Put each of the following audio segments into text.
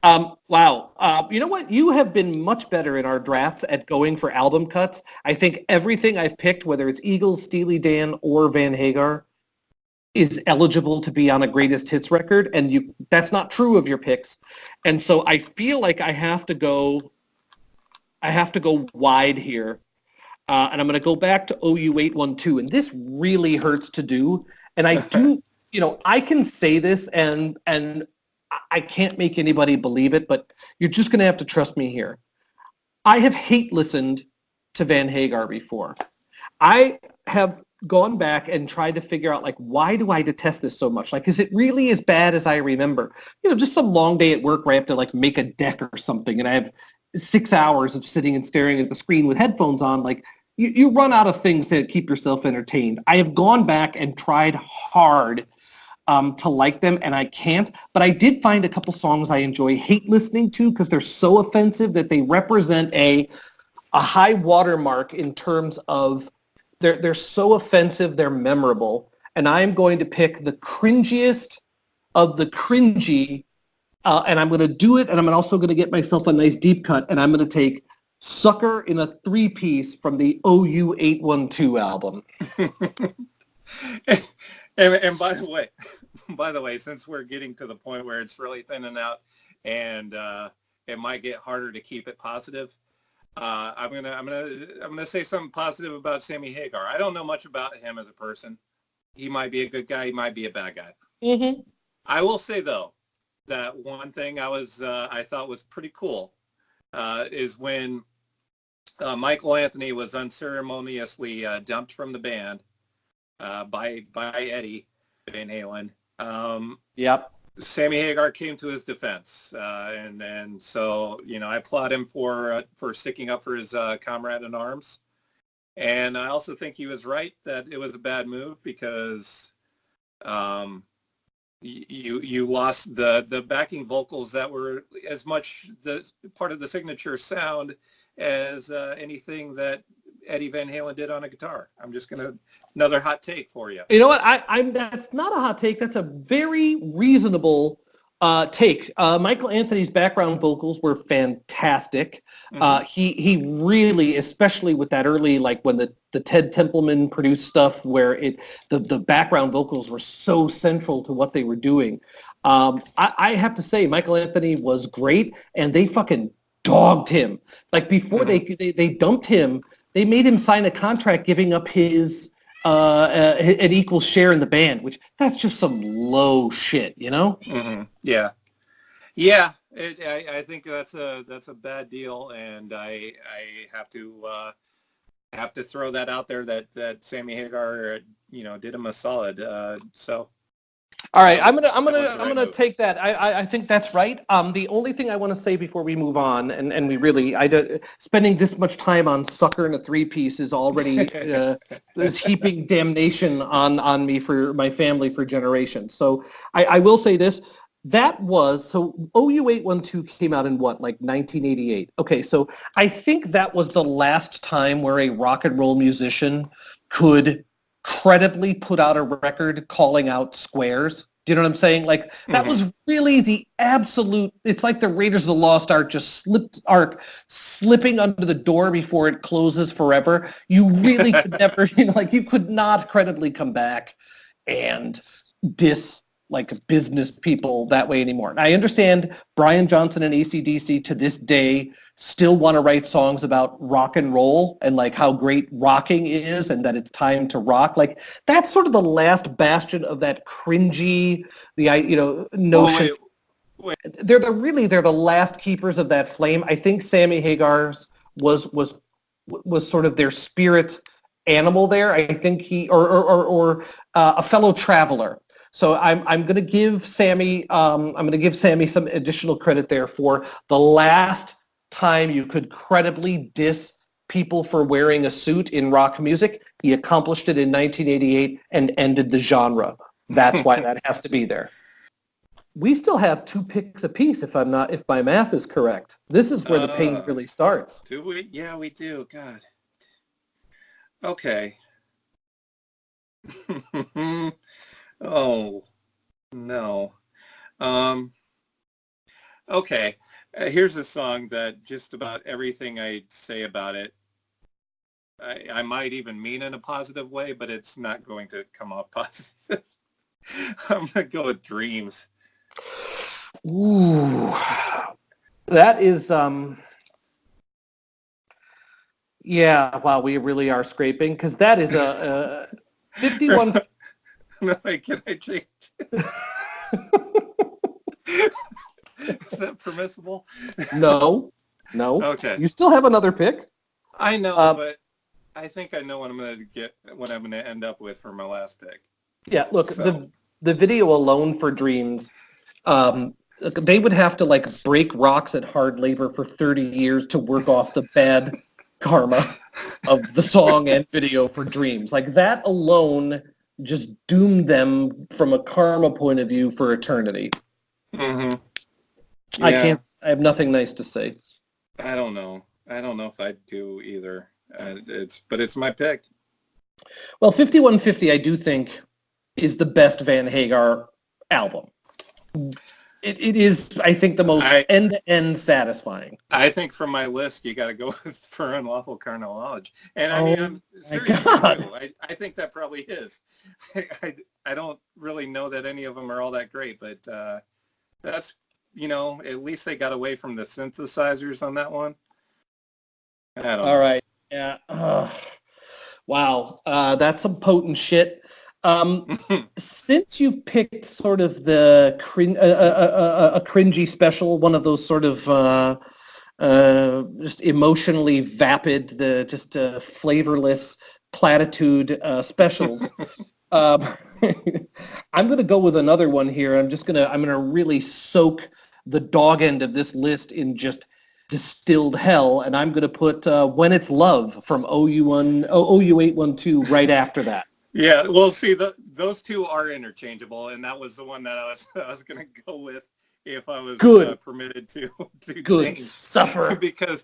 Wow. You know what? You have been much better in our drafts at going for album cuts. I think everything I've picked, whether it's Eagles, Steely Dan, or Van Hagar, is eligible to be on a greatest hits record, and that's not true of your picks. And so I feel like I have to go wide here. And I'm going to go back to OU812, and this really hurts to do. And I do, I can say this, and I can't make anybody believe it, but you're just going to have to trust me here. I have hate listened to Van Hagar before. I have gone back and tried to figure out, like, why do I detest this so much? Like, is it really as bad as I remember? Just some long day at work where I have to, like, make a deck or something, and I have 6 hours of sitting and staring at the screen with headphones on. Like, you run out of things to keep yourself entertained. I have gone back and tried hard to like them, and I can't. But I did find a couple songs I enjoy hate listening to because they're so offensive that they represent a high watermark in terms of they're so offensive, they're memorable. And I'm going to pick the cringiest of the cringy, and I'm going to do it, and I'm also going to get myself a nice deep cut, and I'm going to take Sucker in a 3-piece from the OU812 album. and by the way, since we're getting to the point where it's really thinning out, and it might get harder to keep it positive, I'm gonna say something positive about Sammy Hagar. I don't know much about him as a person. He might be a good guy. He might be a bad guy. Mm-hmm. I will say though that one thing I thought was pretty cool is when Michael Anthony was unceremoniously dumped from the band by Eddie Van Halen. Yep. Sammy Hagar came to his defense, and so I applaud him for sticking up for his comrade in arms, and I also think he was right that it was a bad move because you lost the backing vocals that were as much the part of the signature sound as anything that Eddie Van Halen did on a guitar. I'm just another hot take for you. You know what? That's not a hot take. That's a very reasonable take. Michael Anthony's background vocals were fantastic. Mm-hmm. He really, especially with that early, like when the Ted Templeman produced stuff, where the background vocals were so central to what they were doing. I have to say, Michael Anthony was great, and they fucking dogged him. Like before they dumped him. They made him sign a contract giving up his an equal share in the band, which that's just some low shit, Mm-hmm. Yeah. Yeah. I think that's a bad deal, and I have to throw that out there that Sammy Hagar did him a solid. So. All right, I'm gonna take that. I think that's right. The only thing I want to say before we move on, and we really, spending this much time on Sucker in a 3-piece is already is heaping damnation on me for my family for generations. So I will say this. So OU812 came out in what, like 1988? Okay, so I think that was the last time where a rock and roll musician could credibly put out a record calling out squares. Do you know what I'm saying? Like that was really the absolute. It's like the Raiders of the Lost Ark slipping under the door before it closes forever. You really could never, you could not credibly come back and diss like business people that way anymore. And I understand Brian Johnson and AC/DC to this day still want to write songs about rock and roll and like how great rocking is and that it's time to rock. Like that's sort of the last bastion of that cringy, notion. Wait. They're the last keepers of that flame. I think Sammy Hagar's was sort of their spirit animal there. I think he or a fellow traveler. So I'm going to give Sammy some additional credit there for the last time you could credibly diss people for wearing a suit in rock music. He accomplished it in 1988 and ended the genre. That's why that has to be there. We still have 2 picks apiece if my math is correct. This is where the pain really starts. Do we? Yeah, we do. God. Okay. Oh, no. Okay. Here's a song that just about everything I say about it, I might even mean in a positive way, but it's not going to come off positive. I'm going to go with Dreams. Ooh. That is, yeah, wow, we really are scraping, because that is a 51... No, wait, can I change? Is that permissible? No. Okay. You still have another pick? I know, but I think I know what I'm going to get, what I'm going to end up with for my last pick. Yeah, look, the video alone for Dreams, they would have to like break rocks at hard labor for 30 years to work off the bad karma of the song and video for Dreams. Like that alone just doomed them from a karma point of view for eternity. Mm-hmm. Yeah. I have nothing nice to say. I don't know if I do either. But it's my pick. Well, 5150, I do think, is the best Van Hagar album. It is, I think, the most end-to-end satisfying. I think from my list, you got to go for Unlawful Carnal Knowledge. And I mean, I'm serious too. I think that probably is. I don't really know that any of them are all that great, but that's, at least they got away from the synthesizers on that one. I don't know. All right. Yeah. Wow. That's some potent shit. Since you've picked sort of the a cringy special, one of those sort of just emotionally vapid, flavorless platitude specials, I'm going to go with another one here. I'm gonna really soak the dog end of this list in just distilled hell, and I'm going to put When It's Love from OU812 right after that. Yeah, well, see, those two are interchangeable, and that was the one that I was going to go with if I was permitted to change. Suffer. because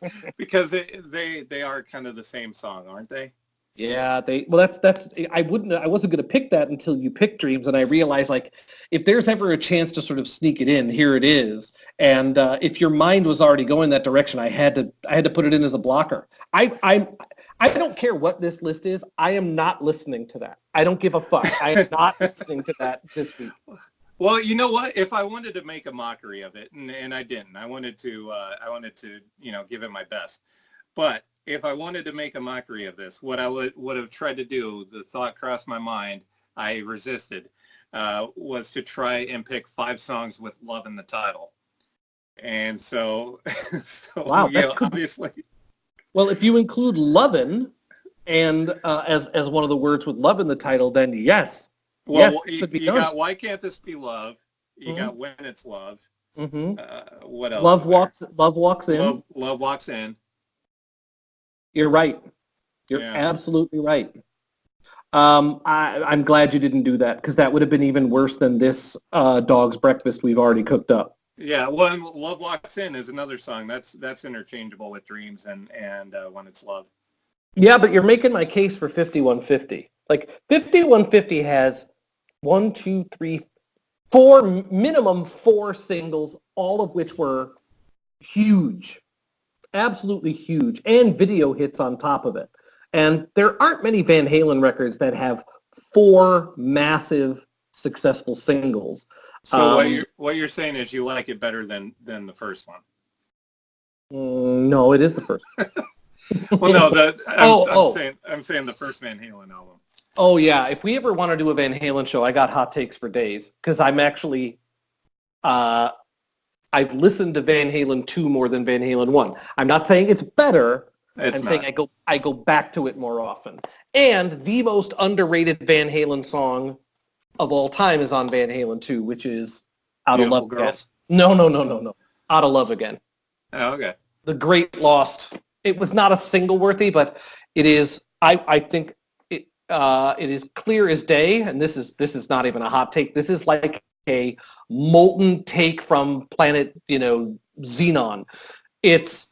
they are kind of the same song, aren't they? Yeah, that's I wasn't going to pick that until you picked Dreams, and I realized, like, if there's ever a chance to sort of sneak it in, here it is. And if your mind was already going that direction, I had to put it in as a blocker. I don't care what this list is. I am not listening to that. I don't give a fuck. I am not listening to that this week. Well, you know what? If I wanted to make a mockery of it, and I didn't, I wanted to give it my best. But if I wanted to make a mockery of this, what I would have tried to do, the thought crossed my mind, I resisted, was to try and pick 5 songs with love in the title. And so wow, yeah, obviously. Well, if you include "lovin" and as one of the words with "love" in the title, then yes. Well, you got "Why Can't This Be Love?" You got "When It's Love." Mm-hmm. What else? Love walks in. Love walks in. You're right. You're absolutely right. I'm glad you didn't do that, because that would have been even worse than this dog's breakfast we've already cooked up. Yeah, well, Love Walks In is another song that's interchangeable with Dreams and When It's Love. Yeah, but you're making my case for 5150. Like 5150 has minimum 4 singles, all of which were huge, absolutely huge, and video hits on top of it. And there aren't many Van Halen records that have 4 massive, successful singles. So what you're saying is you like it better than the first one? No, it is the first. Well, no, I'm saying the first Van Halen album. Oh yeah, if we ever want to do a Van Halen show, I got hot takes for days, because I'm actually, I've listened to Van Halen 2 more than Van Halen 1. I'm not saying it's better. I'm saying I go back to it more often. And the most underrated Van Halen song of all time is on Van Halen 2, which is Out of Love Again. No. Out of Love Again. Oh, okay. The Great Lost. It was not a single worthy, but it is, I think it is clear as day, and this is not even a hot take. This is like a molten take from planet, Xenon. It's,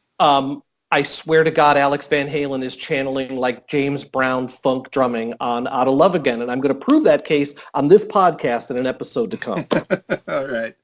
I swear to God, Alex Van Halen is channeling like James Brown funk drumming on Out of Love Again, and I'm going to prove that case on this podcast in an episode to come. All right.